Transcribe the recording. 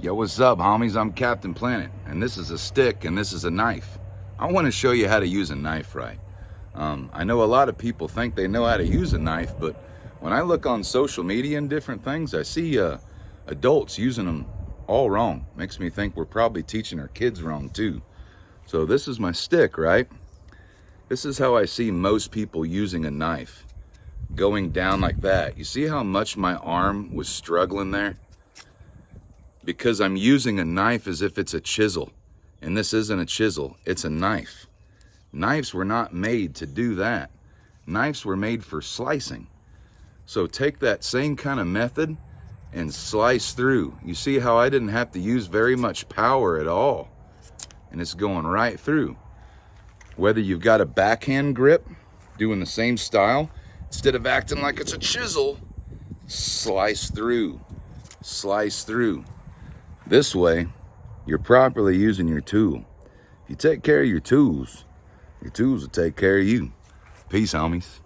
Yo, what's up, homies? I'm Captain Planet, and this is a stick, and this is a knife. I want to show you how to use a knife right. I know a lot of people think they know how to use a knife, but when I look on social media and different things, I see adults using them all wrong. Makes me think we're probably teaching our kids wrong too. So this is my stick, right? This is how I see most people using a knife. Going down like that. You see how much my arm was struggling there? Because I'm using a knife as if it's a chisel. And this isn't a chisel, it's a knife. Knives were not made to do that. Knives were made for slicing. So take that same kind of method and slice through. You see how I didn't have to use very much power at all. And it's going right through. Whether you've got a backhand grip, doing the same style, instead of acting like it's a chisel, slice through, slice through. This way, you're properly using your tool. If you take care of your tools will take care of you. Peace, homies.